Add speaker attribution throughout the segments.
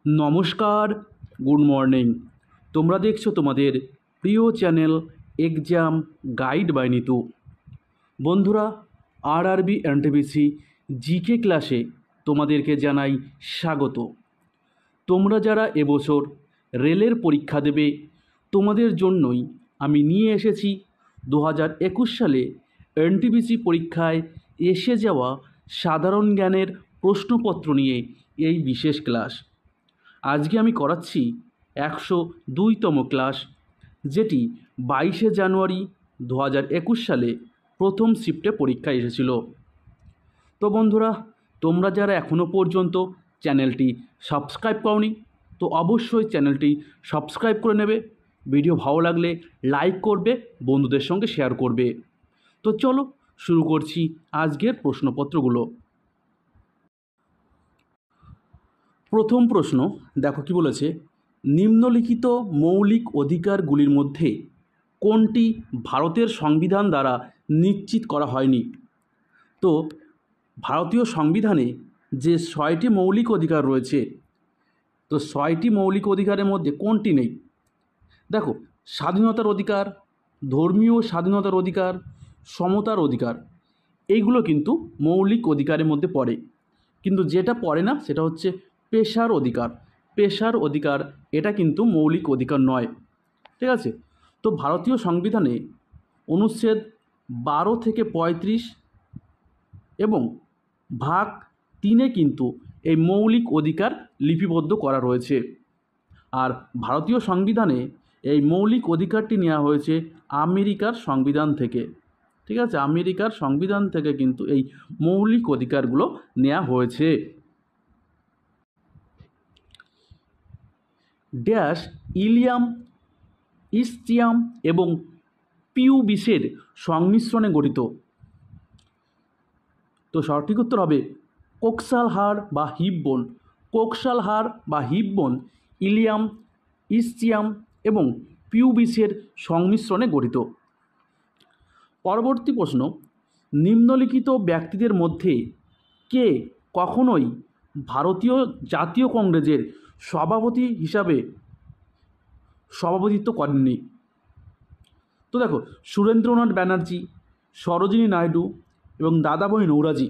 Speaker 1: নমস্কার, good morning. তোমরা দেখছো তোমাদের প্রিয় channel exam guide by Nitu. বন্ধুরা, আরআরবি এনটিপিসি জিকে ক্লাসে তোমাদেরকে জানাই স্বাগত। তোমরা যারা এবছর রেলের পরীক্ষা দেবে তোমাদের জন্যই আমি নিয়ে এসেছি 2021 সালে এনটিপিসি পরীক্ষায় এসে যাওয়া সাধারণ জ্ঞানের প্রশ্নপত্র নিয়ে এই বিশেষ ক্লাস। আজকে আমি করাচ্ছি 102তম ক্লাস, যেটি 22শে জানুয়ারি 2021 সালে প্রথম শিফটে পরীক্ষা এসেছিল। তো বন্ধুরা, তোমরা যারা এখনও পর্যন্ত চ্যানেলটি সাবস্ক্রাইব করোনি তো অবশ্যই চ্যানেলটি সাবস্ক্রাইব করে নেবে। ভিডিও ভালো লাগলে লাইক করবে, বন্ধুদের সঙ্গে শেয়ার করবে। তো চলো শুরু করছি আজকের প্রশ্নপত্রগুলো। প্রথম প্রশ্ন দেখো কি বলেছে, নিম্নলিখিত মৌলিক অধিকারগুলির মধ্যে কোনটি ভারতের সংবিধান দ্বারা নিশ্চিত করা হয়নি? তো ভারতীয় সংবিধানে যে 6টি মৌলিক অধিকার রয়েছে, তো 6টি মৌলিক অধিকারের মধ্যে কোনটি নেই? দেখো, স্বাধীনতার অধিকার, ধর্মীয় স্বাধীনতার অধিকার, সমতার অধিকার, এইগুলো কিন্তু মৌলিক অধিকারের মধ্যে পড়ে। কিন্তু যেটা পড়ে না সেটা হচ্ছে পেশার অধিকার। পেশার অধিকার এটা কিন্তু মৌলিক অধিকার নয়, ঠিক আছে? তো ভারতীয় সংবিধানে অনুচ্ছেদ 12 থেকে 35 এবং ভাগ 3-এ কিন্তু এই মৌলিক অধিকার লিপিবদ্ধ করা রয়েছে। আর ভারতীয় সংবিধানে এই মৌলিক অধিকারটি নেওয়া হয়েছে আমেরিকার সংবিধান থেকে, ঠিক আছে? আমেরিকার সংবিধান থেকে কিন্তু এই মৌলিক অধিকারগুলো নেওয়া হয়েছে। ড্যাশ ইলিয়াম, ইস্টিয়াম এবং পিউবিসের সংমিশ্রণে গঠিত? তো সঠিক উত্তর হবে কোক্সাল হাড় বা হিপবোন। কোক্সাল হাড় বা হিপবোন ইলিয়াম, ইস্টিয়াম এবং পিউবিসের সংমিশ্রণে গঠিত। পরবর্তী প্রশ্ন, নিম্নলিখিত ব্যক্তিদের মধ্যে কে কখনোই ভারতীয় জাতীয় কংগ্রেসের সভাপতি হিসাবে সভাপতিত্ব করেননি? তো দেখো, সুরেন্দ্রনাথ ব্যানার্জি, সরোজিনী নাইডু এবং দাদাভাই নৌরোজি,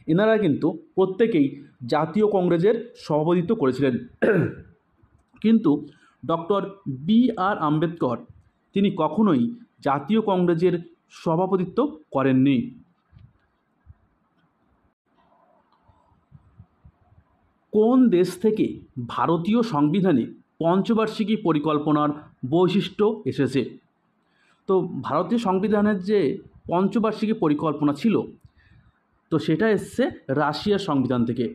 Speaker 1: এনারা কিন্তু প্রত্যেকেই জাতীয় কংগ্রেসের সভাপতিত্ব করেছিলেন। কিন্তু ডক্টর বি.আর. আম্বেদকর তিনি কখনোই জাতীয় কংগ্রেসের সভাপতিত্ব করেননি। কোন দেশ থেকে ভারতীয় সংবিধানে পঞ্চবার্ষিকী পরিকল্পনার বৈশিষ্ট্য এসেছে? তো ভারতীয় সংবিধানের যে পঞ্চবার্ষিকী পরিকল্পনা ছিল, তো সেটা এসছে রাশিয়ার সংবিধান থেকে।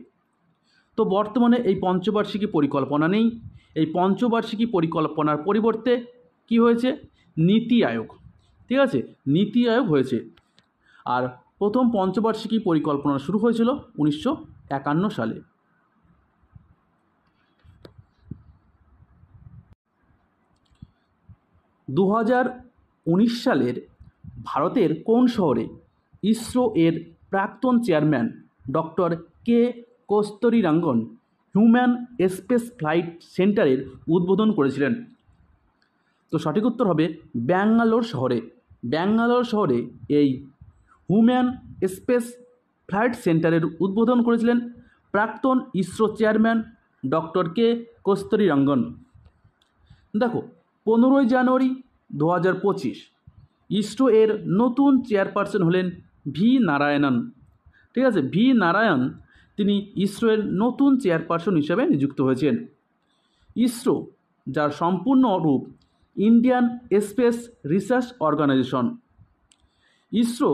Speaker 1: তো বর্তমানে এই পঞ্চবার্ষিকী পরিকল্পনা নেই। এই পঞ্চবার্ষিকী পরিকল্পনার পরিবর্তে কি হয়েছে? নীতি আয়োগ, ঠিক আছে? নীতি আয়োগ হয়েছে। আর প্রথম পঞ্চবার্ষিকী পরিকল্পনা শুরু হয়েছিল 1951 সালে। দু সালের ভারতের কোন শহরে ইসরো এর প্রাক্তন চেয়ারম্যান ডক্টর কে কস্তুরীরঙ্গন হিউম্যান স্পেস ফ্লাইট সেন্টারের উদ্বোধন করেছিলেন? তো সঠিক উত্তর হবে ব্যাঙ্গালোর শহরে। ব্যাঙ্গালোর শহরে এই হিউম্যান স্পেস ফ্লাইট সেন্টারের উদ্বোধন করেছিলেন প্রাক্তন ইসরো চেয়ারম্যান ডক্টর কে কস্তুরীরঙ্গন। দেখো, 15 জানুয়ারি 2025 ইসরো এর নতুন চেয়ারপারসন হলেন ভি নারায়ণন, ঠিক আছে? ভি নারায়ণ তিনি ইসরো এর নতুন চেয়ারপারসন হিসেবে নিযুক্ত হয়েছেন। ইসরো, যার সম্পূর্ণ রূপ Indian space research organisation, ISRO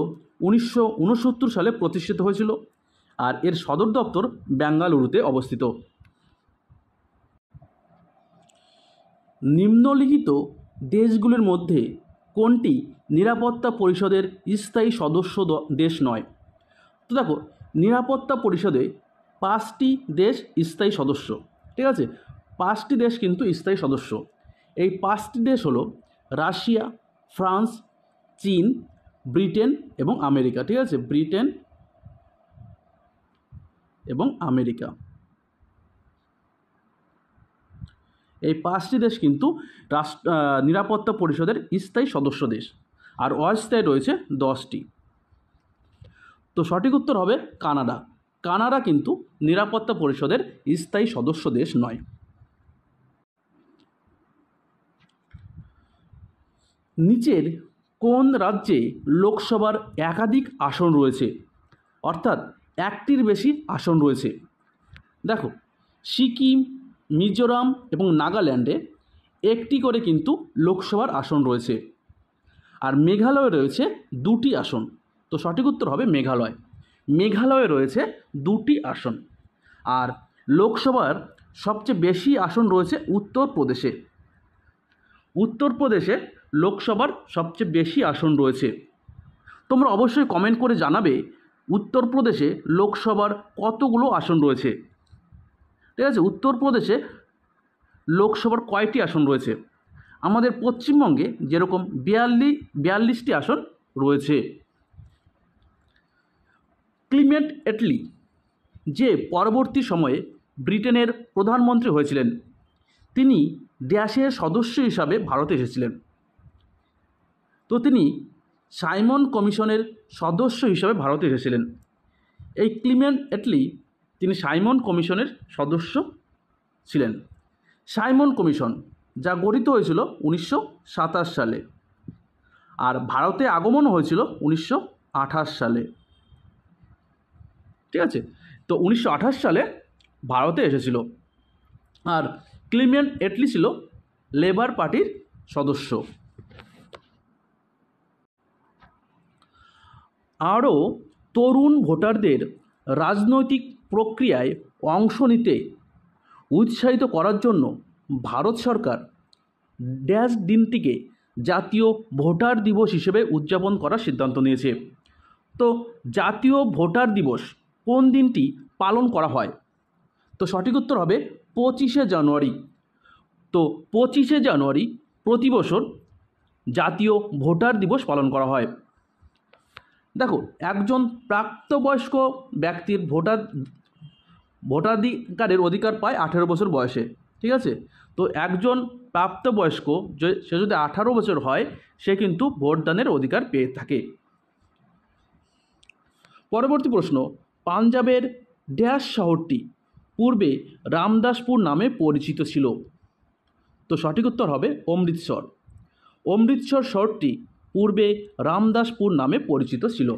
Speaker 1: 1969 সালে প্রতিষ্ঠিত হয়েছিল আর এর সদর দপ্তর বেঙ্গালুরুতে অবস্থিত। নিম্নলিখিত দেশগুলির মধ্যে কোনটি নিরাপত্তা পরিষদের স্থায়ী সদস্য দেশ নয়? তো দেখো, নিরাপত্তা পরিষদে 5টি দেশ স্থায়ী সদস্য, ঠিক আছে? 5টি দেশ কিন্তু স্থায়ী সদস্য। এই 5টি দেশ হলো রাশিয়া, ফ্রান্স, চীন, ব্রিটেন এবং আমেরিকা, ঠিক আছে? ব্রিটেন এবং আমেরিকা। এই 5টি দেশ কিন্তু নিরাপত্তা পরিষদের স্থায়ী সদস্য দেশ, আর অস্থায়ী রয়েছে 10টি। তো সঠিক উত্তর হবে কানাডা। কানাডা কিন্তু নিরাপত্তা পরিষদের স্থায়ী সদস্য দেশ নয়। নিচের কোন রাজ্যে লোকসভার একাধিক আসন রয়েছে, অর্থাৎ একটির বেশি আসন রয়েছে? দেখো, সিকিম, মিজোরাম এবং নাগাল্যান্ডে একটি করে কিন্তু লোকসভার আসন রয়েছে, আর মেঘালয়ে রয়েছে 2টি আসন। তো সঠিক উত্তর হবে মেঘালয়। মেঘালয়ে রয়েছে 2টি আসন। আর লোকসভার সবচেয়ে বেশি আসন রয়েছে উত্তরপ্রদেশে। উত্তরপ্রদেশে লোকসভার সবচেয়ে বেশি আসন রয়েছে। তোমরা অবশ্যই কমেন্ট করে জানাবে উত্তরপ্রদেশে লোকসভার কতগুলো আসন রয়েছে। ঠিক আছে, উত্তরপ্রদেশে লোকসভার কয়টি আসন রয়েছে? আমাদের পশ্চিমবঙ্গে যেরকম 42টি আসন রয়েছে। ক্লিমেন্ট এটলি যে পরবর্তী সময়ে ব্রিটেনের প্রধানমন্ত্রী হয়েছিলেন, তিনি দেশের সদস্য হিসাবে ভারতে এসেছিলেন। তো তিনি সাইমন কমিশনের সদস্য হিসাবে ভারতে এসেছিলেন। এই ক্লিমেন্ট এটলি তিনি সাইমন কমিশনের সদস্য ছিলেন। সাইমন কমিশন যা গঠিত হয়েছিল 1927 সালে, আর ভারতে আগমন হয়েছিল 1928 সালে। ঠিক আছে, তো 1928 সালে ভারতে এসেছিল। আর ক্লিমেন্ট এটলি ছিল লেবার পার্টির সদস্য। আরও তরুণ ভোটারদের রাজনৈতিক প্রক্রিয়ায় অংশ নিতে উৎসাহিত করার জন্য ভারত সরকার ড্যাশ দিনটিকে জাতীয় ভোটার দিবস হিসেবে উদযাপন করার সিদ্ধান্ত নিয়েছে। তো জাতীয় ভোটার দিবস কোন দিনটি পালন করা হয়? তো সঠিক উত্তর হবে 25শে জানুয়ারি। তো 25শে জানুয়ারি প্রতি বছর জাতীয় ভোটার দিবস পালন করা হয়। দেখো, একজন প্রাপ্তবয়স্ক ব্যক্তির ভোটাধিকারের অধিকার পায় 18 বছর বয়সে। ঠিক আছে, তো একজন প্রাপ্তবয়স্ক সে যদি 18 বছর হয়, সে কিন্তু ভোটদানের অধিকার পেয়ে থাকে। পরবর্তী প্রশ্ন, পাঞ্জাবের ড্যাশ শহরটি পূর্বে রামদাসপুর নামে পরিচিত ছিল? তো সঠিক উত্তর হবে অমৃতসর। অমৃতসর শহরটি পূর্বে রামদাসপুর নামে পরিচিত ছিল।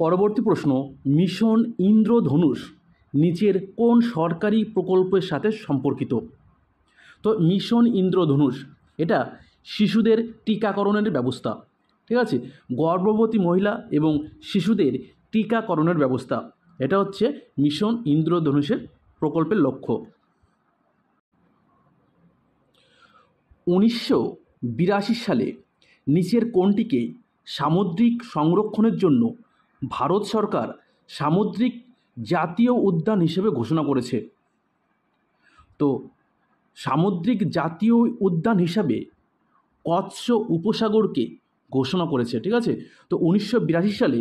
Speaker 1: পরবর্তী প্রশ্ন, মিশন ইন্দ্রধনুষ নিচের কোন সরকারি প্রকল্পের সাথে সম্পর্কিত? তো মিশন ইন্দ্রধনুষ এটা শিশুদের টিকাকরণের ব্যবস্থা। ঠিক আছে, গর্ভবতী মহিলা এবং শিশুদের টিকাকরণের ব্যবস্থা, এটা হচ্ছে মিশন ইন্দ্রধনুষের প্রকল্পের লক্ষ্য। 1982 সালে নিচের কোনটিকে সামুদ্রিক সংরক্ষণের জন্য ভারত সরকার সামুদ্রিক জাতীয় উদ্যান হিসেবে ঘোষণা করেছে? তো সামুদ্রিক জাতীয় উদ্যান হিসাবে কচ্ছ উপসাগরকে ঘোষণা করেছে। ঠিক আছে, তো 1982 সালে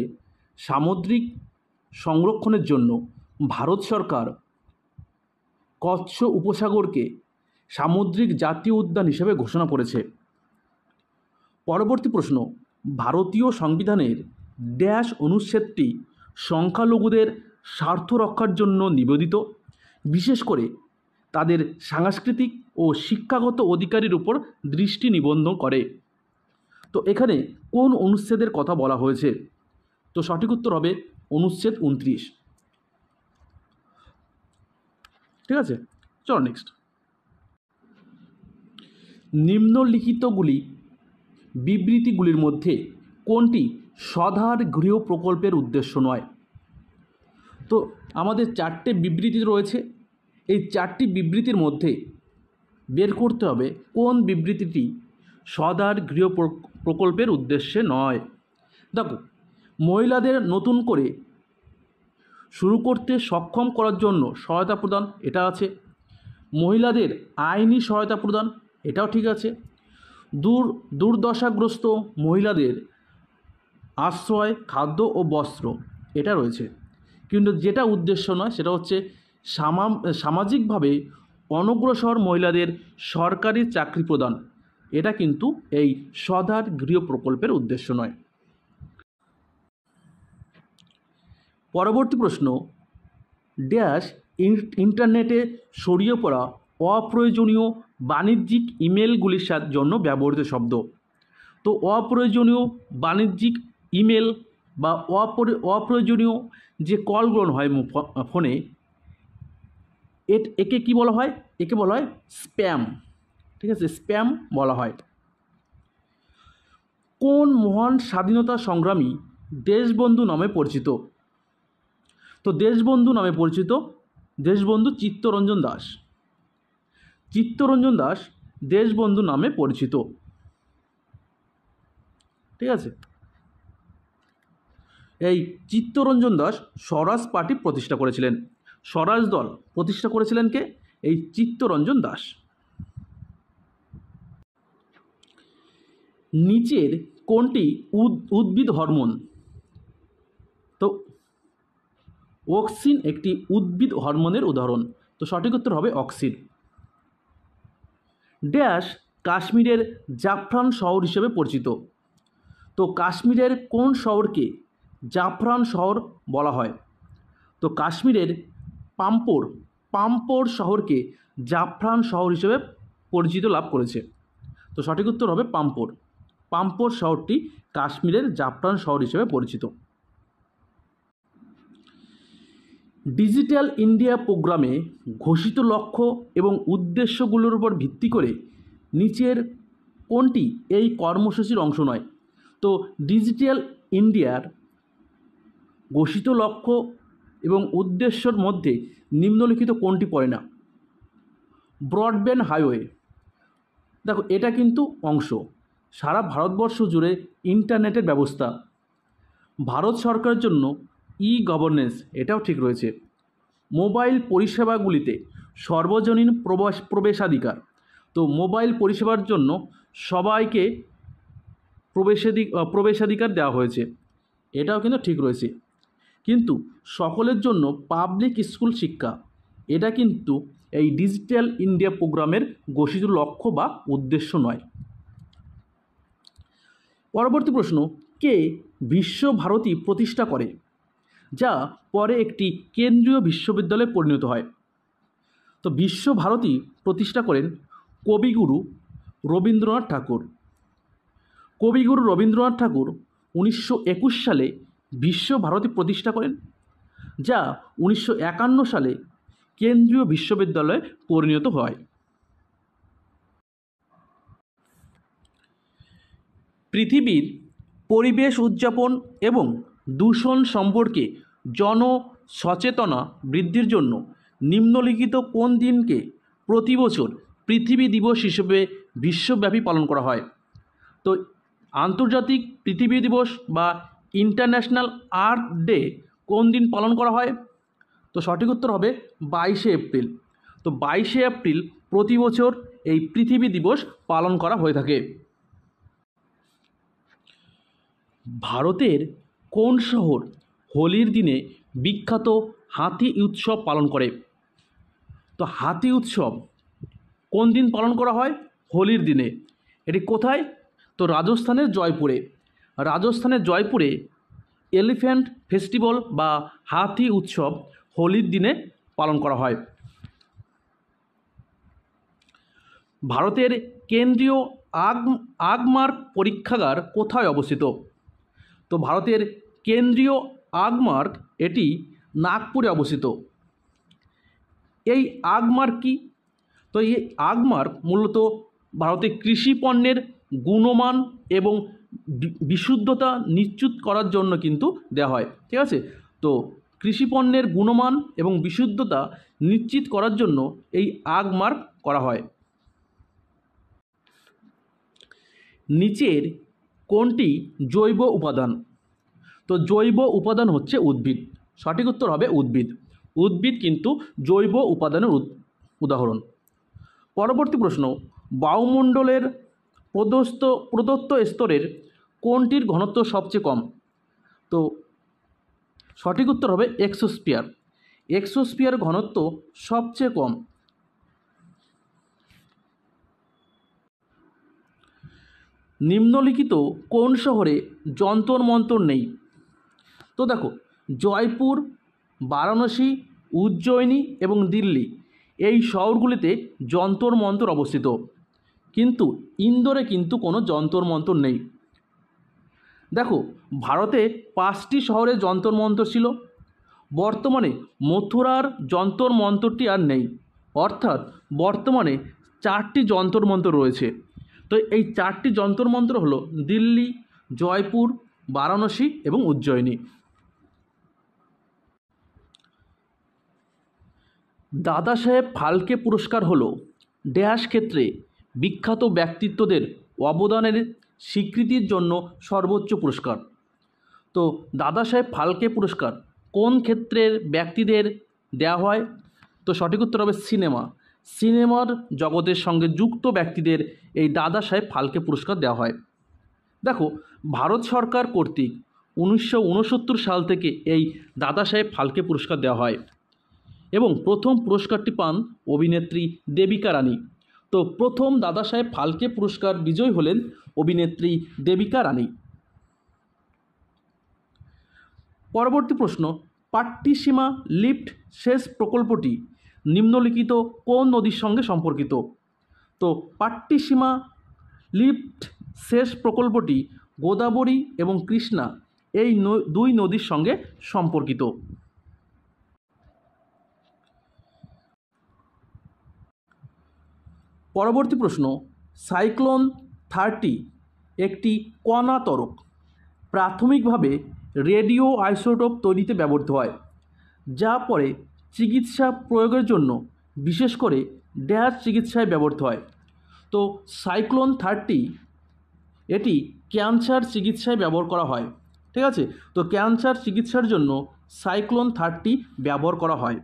Speaker 1: সামুদ্রিক সংরক্ষণের জন্য ভারত সরকার কচ্ছ উপসাগরকে সামুদ্রিক জাতীয় উদ্যান হিসেবে ঘোষণা করেছে। পরবর্তী প্রশ্ন, ভারতীয় সংবিধানের ড্যাশ অনুচ্ছেদটি সংখ্যালঘুদের স্বার্থ রক্ষার জন্য নিবেদিত, বিশেষ করে তাদের সাংস্কৃতিক ও শিক্ষাগত অধিকারের উপর দৃষ্টি নিবদ্ধ করে? তো এখানে কোন অনুচ্ছেদের কথা বলা হয়েছে? তো সঠিক উত্তর হবে অনুচ্ছেদ 29। ঠিক আছে, চলো নেক্সট। নিম্নলিখিতগুলি বিবৃতিগুলির মধ্যে কোনটি স্বধার গৃহ প্রকল্পের উদ্দেশ্য নয়? তো আমাদের 4টে বিবৃতি রয়েছে। এই 4টি বিবৃতির মধ্যে বের করতে হবে কোন বিবৃতিটি স্বধার গৃহ প্রকল্পের উদ্দেশ্যে নয়। দেখো, মহিলাদের নতুন করে শুরু করতে সক্ষম করার জন্য সহায়তা প্রদান, এটা আছে। মহিলাদের আইনি সহায়তা প্রদান, এটাও ঠিক আছে। দুর্দশাগ্রস্ত মহিলাদের আশ্রয়, খাদ্য ও বস্ত্র, এটা রয়েছে। কিন্তু যেটা উদ্দেশ্য নয় সেটা হচ্ছে সামাজিকভাবে অনগ্রসর মহিলাদের সরকারি চাকরি প্রদান। এটা কিন্তু এই স্বধার গৃহ প্রকল্পের উদ্দেশ্য নয়। পরবর্তী প্রশ্ন, ড্যাশ ইন্টারনেটে ছড়িয়ে পড়া অপ্রয়োজনীয় বাণিজ্যিক ইমেলগুলির জন্য ব্যবহৃত শব্দ। তো অপ্রয়োজনীয় বাণিজ্যিক ইমেল বা অপ্রয়োজনীয় যে কলগুলো হয় ফোনে, একে কি বলা হয়? একে বলা হয় স্প্যাম। ঠিক আছে, স্প্যাম বলা হয়। কোন মহান স্বাধীনতা সংগ্রামী দেশবন্ধু নামে পরিচিত? তো দেশবন্ধু নামে পরিচিত দেশবন্ধু চিত্তরঞ্জন দাস। চিত্তরঞ্জন দাস দেশবন্ধু নামে পরিচিত। ঠিক আছে, এই চিত্তরঞ্জন দাস স্বরাজ পার্টি প্রতিষ্ঠা করেছিলেন। স্বরাজ দল প্রতিষ্ঠা করেছিলেন কে? এই চিত্তরঞ্জন দাস। নিচের কোনটি উদ্ভিদ হরমোন? তো অক্সিন একটি উদ্ভিদ হরমোনের উদাহরণ। তো সঠিক উত্তর হবে অক্সিন। ড্যাশ কাশ্মীরের জাফরান শহর হিসেবে পরিচিত। তো কাশ্মীরের কোন শহরকে জাফরান শহর বলা হয়? তো কাশ্মীরের পাম্পোর শহরকে জাফরান শহর হিসেবে পরিচিত লাভ করেছে। তো সঠিক উত্তর হবে পাম্পোর শহরটি কাশ্মীরের জাফরান শহর হিসেবে পরিচিত। ডিজিটাল ইন্ডিয়া প্রোগ্রামে ঘোষিত লক্ষ্য এবং উদ্দেশ্যগুলোর উপর ভিত্তি করে নিচের কোনটি এই কর্মসূচির অংশ নয়? তো ডিজিটাল ইন্ডিয়ার ঘোষিত লক্ষ্য এবং উদ্দেশ্যর মধ্যে নিম্নলিখিত কোনটি পড়ে না? Broadband highway. দেখো, এটা কিন্তু অংশ। সারা ভারতবর্ষ জুড়ে ইন্টারনেটের ব্যবস্থা। ভারত সরকারের জন্য গভর্নেন্স, এটাও ঠিক রয়েছে। মোবাইল পরিষেবাগুলিতে সর্বজনীন প্রবেশাধিকার। তো মোবাইল পরিষেবার জন্য সবাইকে প্রবেশাধিকার দেওয়া হয়েছে, এটাও কিন্তু ঠিক রয়েছে। কিন্তু সকলের জন্য পাবলিক স্কুল শিক্ষা, এটা কিন্তু এই ডিজিটাল ইন্ডিয়া প্রোগ্রামের ঘোষিত লক্ষ্য বা উদ্দেশ্য নয়। পরবর্তী প্রশ্ন, কে বিশ্বভারতী প্রতিষ্ঠা করে, যা পরে একটি কেন্দ্রীয় বিশ্ববিদ্যালয়ে পরিণত হয়? তো বিশ্বভারতী প্রতিষ্ঠা করেন কবিগুরু রবীন্দ্রনাথ ঠাকুর। কবিগুরু রবীন্দ্রনাথ ঠাকুর 1921 সালে বিশ্বভারতী প্রতিষ্ঠা করেন, যা 1951 সালে কেন্দ্রীয় বিশ্ববিদ্যালয়ে পরিণত হয়। পৃথিবীর পরিবেশ উদযাপন এবং দূষণ সম্পর্কে জনসচেতনতা বৃদ্ধির জন্য নিম্নলিখিত কোন দিনকে প্রতি বছর পৃথিবী দিবস হিসেবে বিশ্বব্যাপী পালন করা হয়? তো আন্তর্জাতিক পৃথিবী দিবস বা ইন্টারন্যাশনাল আর্থ ডে কোন দিন পালন করা হয়? তো সঠিক উত্তর হবে 22শে এপ্রিল। তো 22শে এপ্রিল প্রতি বছর এই পৃথিবী দিবস পালন করা হয়ে থাকে। ভারতের কোন শহর হোলির দিনে বিখ্যাত হাতি উৎসব পালন করে? তো হাতি উৎসব কোন দিন পালন করা হয়? হোলির দিনে। এটি কোথায়? তো রাজস্থানের জয়পুরে। রাজস্থানের জয়পুরে এলিফ্যান্ট ফেস্টিভ্যাল বা হাতি উৎসব হোলির দিনে পালন করা হয়। ভারতের কেন্দ্রীয় আগমার্ক পরীক্ষাগার কোথায় অবস্থিত? তো ভারতের কেন্দ্রীয় আগমার্ক এটি নাগপুরে অবস্থিত। এই আগমার্ক কি? তো এই আগমার্ক মূলত ভারতের কৃষি পণ্যের গুণমান এবং বিশুদ্ধতা নিশ্চিত করার জন্য কিন্তু দেওয়া হয়। ঠিক আছে, তো কৃষি পণ্যের গুণমান এবং বিশুদ্ধতা নিশ্চিত করার জন্য এই আগমার্ক করা হয়। নিচের কোনটি জৈব উপাদান? তো জৈব উপাদান হচ্ছে উদ্ভিদ। সঠিক উত্তর হবে উদ্ভিদ। উদ্ভিদ কিন্তু জৈব উপাদানের উদাহরণ। পরবর্তী প্রশ্ন, বায়ুমণ্ডলের প্রদত্ত স্তরের কোনটির ঘনত্ব সবচেয়ে কম? তো সঠিক উত্তর হবে এক্সোস্ফিয়ার। এক্সোস্ফিয়ার ঘনত্ব সবচেয়ে কম। নিম্নলিখিত কোন শহরে যন্তর মন্তর নেই? তো দেখো, জয়পুর, বারাণসী, উজ্জয়িনী এবং দিল্লি এই শহরগুলিতে যন্তর মন্তর অবস্থিত, কিন্তু ইন্দোরে কিন্তু কোনো যন্তর মন্তর নেই। দেখো, ভারতে 5টি শহরে যন্তর মন্তর ছিল, বর্তমানে মথুরার যন্তর মন্তরটি আর নেই, অর্থাৎ বর্তমানে 4টি যন্তর মন্তর রয়েছে। তো এই 4টি যন্তর মন্তর হলো দিল্লি, জয়পুর, বারাণসী এবং উজ্জয়িনী। দাদা সাহেব ফালকে পুরস্কার হলো ড্যাশ ক্ষেত্রে বিখ্যাত ব্যক্তিত্বদের অবদানের স্বীকৃতির জন্য সর্বোচ্চ পুরস্কার। তো দাদা সাহেব ফালকে পুরস্কার কোন ক্ষেত্রের ব্যক্তিদের দেওয়া হয়? তো সঠিক উত্তর হবে সিনেমার জগতের সঙ্গে যুক্ত ব্যক্তিদের এই দাদা সাহেব ফালকে পুরস্কার দেওয়া হয়। দেখো, ভারত সরকার কর্তৃক 1969 সাল থেকে এই দাদা সাহেব ফালকে পুরস্কার দেওয়া হয় এবং প্রথম পুরস্কারটি পান অভিনেত্রী দেবিকা রানী। তো প্রথম দাদা সাহেব ফালকে পুরস্কার বিজয়ী হলেন অভিনেত্রী দেবিকা রানী। পরবর্তী প্রশ্ন, পাট্টিসীমা লিফট সেচ প্রকল্পটি নিম্নলিখিত কোন নদীর সঙ্গে সম্পর্কিত? তো পাট্টিসীমা লিফট সেচ প্রকল্পটি গোদাবরী এবং কৃষ্ণা এই দুই নদীর সঙ্গে সম্পর্কিত। পরবর্তী প্রশ্ন, সাইক্লোন 30 একটি কণা ত্বরক, প্রাথমিকভাবে রেডিও আইসোটোপ তৈরিতে ব্যবহৃত হয়, যা পরে চিকিৎসা প্রয়োগের জন্য বিশেষ করে ড্যাশ চিকিৎসায় ব্যবহৃত হয়। তো সাইক্লোন 30 এটি ক্যান্সার চিকিৎসায় ব্যবহার করা হয়। ঠিক আছে, তো ক্যান্সার চিকিৎসার জন্য সাইক্লোন 30 ব্যবহার করা হয়।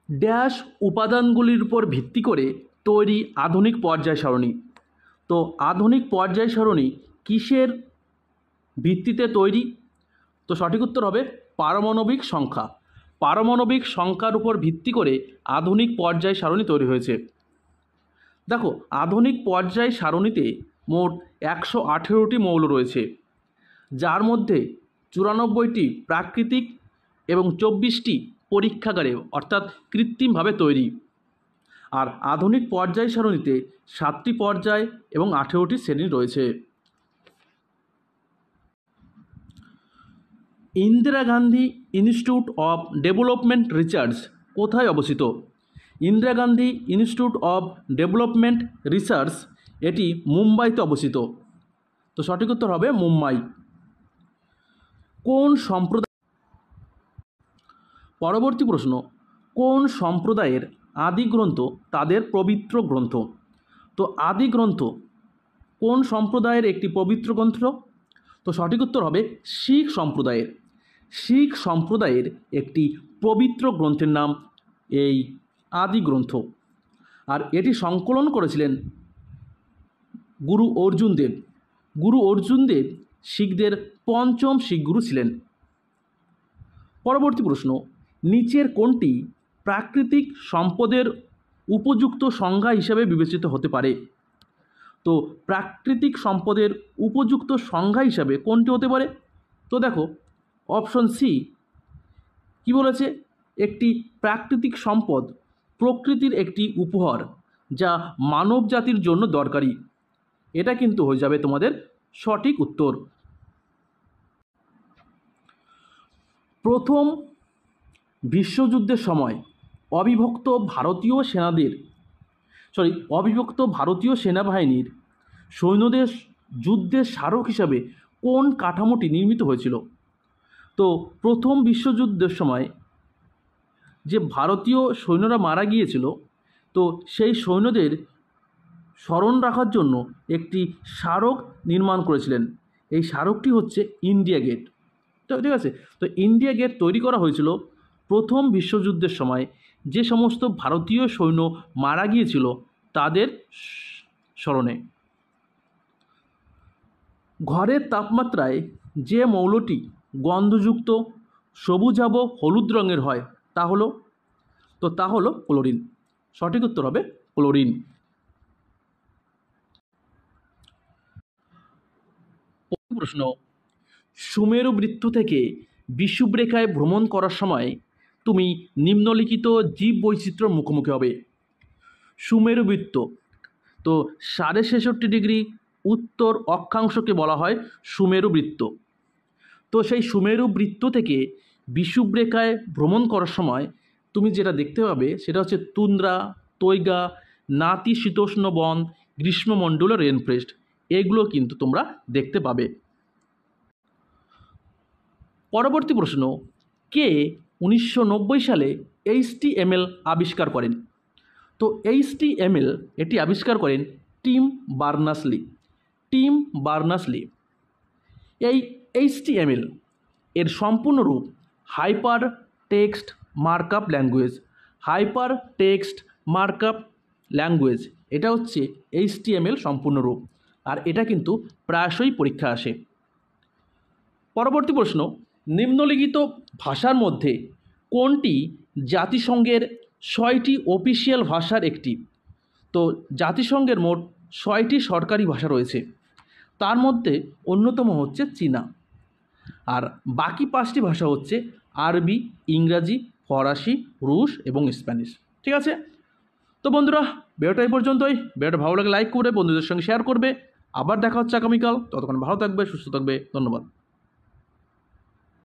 Speaker 1: ড্যাশ উপাদানগুলির উপর ভিত্তি করে তৈরি আধুনিক পর্যায় সারণী। তো আধুনিক পর্যায় সারণী কিসের ভিত্তিতে তৈরি? তো সঠিক উত্তর হবে পারমাণবিক সংখ্যা। পারমাণবিক সংখ্যার উপর ভিত্তি করে আধুনিক পর্যায় সারণী তৈরি হয়েছে। দেখো, আধুনিক পর্যায় সারণীতে মোট 118টি মৌল রয়েছে, যার মধ্যে 94টি প্রাকৃতিক এবং 24টি পরীক্ষাগারে অর্থাৎ কৃত্রিমভাবে তৈরি। আর আধুনিক পর্যায় সারণীতে 7টি পর্যায় এবং 18টি শ্রেণী রয়েছে। Indira Gandhi institute of development research কোথায় অবস্থিত? Indira Gandhi institute of development research এটি মুম্বাইতে অবস্থিত। তো সঠিক উত্তর হবে মুম্বাই। কোন সম্প্রদায় পরবর্তী প্রশ্ন, কোন সম্প্রদায়ের আদি গ্রন্থ তাদের পবিত্র গ্রন্থ? তো আদি গ্রন্থ কোন সম্প্রদায়ের একটি পবিত্র গ্রন্থ? তো সঠিক উত্তর হবে শিখ সম্প্রদায়ের। শিখ সম্প্রদায়ের একটি পবিত্র গ্রন্থের নাম এই আদি গ্রন্থ, আর এটি সংকলন করেছিলেন গুরু অর্জুন দেব। গুরু অর্জুন দেব শিখদের পঞ্চম শিখ গুরু ছিলেন। পরবর্তী প্রশ্ন, নিচের কোনটি প্রাকৃতিক সম্পদের উপযুক্ত সংজ্ঞা হিসাবে বিবেচিত হতে পারে? তো প্রাকৃতিক সম্পদের উপযুক্ত সংজ্ঞা হিসাবে কোনটি হতে পারে? তো দেখো, অপশন সি কি বলেছে, একটি প্রাকৃতিক সম্পদ প্রকৃতির একটি উপহার যা মানব জাতির জন্য দরকারি। এটা কিন্তু হয়ে যাবে তোমাদের সঠিক উত্তর। প্রথম বিশ্বযুদ্ধের সময় অবিভক্ত ভারতীয় সেনাবাহিনীর সৈন্যদের যুদ্ধের স্মারক হিসাবে কোন কাঠামোটি নির্মিত হয়েছিল? তো প্রথম বিশ্বযুদ্ধের সময় যে ভারতীয় সৈন্যরা মারা গিয়েছিল, তো সেই সৈন্যদের স্মরণ রাখার জন্য একটি স্মারক নির্মাণ করেছিলেন। এই স্মারকটি হচ্ছে ইন্ডিয়া গেট। তো ঠিক আছে, তো ইন্ডিয়া গেট তৈরি করা হয়েছিল প্রথম বিশ্বযুদ্ধের সময় যে সমস্ত ভারতীয় সৈন্য মারা গিয়েছিল তাদের স্মরণে। ঘরের তাপমাত্রায় যে মৌলটি গন্ধযুক্ত সবুজাভ হলুদ রঙের হয় তা হলো ক্লোরিন। সঠিক উত্তর হবে ক্লোরিন। প্রশ্ন, সুমেরু বৃত্ত থেকে বিষুবরেখায় ভ্রমণ করার সময় তুমি নিম্নলিখিত জীব বৈচিত্র্যের মুখোমুখি হবে। সুমেরু বৃত্ত, তো 66.5 উত্তর অক্ষাংশকে বলা হয় সুমেরু বৃত্ত। তো সেই সুমেরু বৃত্ত থেকে বিষুবরেখায় ভ্রমণ করার সময় তুমি যেটা দেখতে পাবে সেটা হচ্ছে তুন্দ্রা, তৈগা, নাতিশীতোষ্ণ বন, গ্রীষ্মমণ্ডলীয় রেনফ্রেস্ট, এগুলো কিন্তু তোমরা দেখতে পাবে। পরবর্তী প্রশ্ন, কে 1990 সালে HTML আবিষ্কার করেন? তো HTML এটি আবিষ্কার করেন টিম বার্নার্স-লি। Team Berners-Lee. এই HTML এর সম্পূর্ণ রূপ hyper text markup language. Hyper text markup language, এটা হচ্ছে HTML সম্পূর্ণ রূপ, আর এটা কিন্তু প্রায়শই পরীক্ষা আসে। পরবর্তী প্রশ্ন, নিম্নলিখিত ভাষার মধ্যে কোনটি জাতিসংঘের 6টি অফিসিয়াল ভাষার একটি? তো জাতিসংঘের মোট 6টি সরকারি ভাষা রয়েছে, তার মধ্যে অন্যতম হচ্ছে চীনা, আর বাকি 5টি ভাষা হচ্ছে আরবি, ইংরাজি, ফরাসি, রুশ এবং স্প্যানিশ। ঠিক আছে, তো বন্ধুরা ভিডিওটা এই পর্যন্তই। ভিডিওটা ভালো লাগে লাইক করে বন্ধুদের সঙ্গে শেয়ার করবে। আবার দেখা হচ্ছে আগামীকাল। ততক্ষণ ভালো থাকবে, সুস্থ থাকবে। ধন্যবাদ।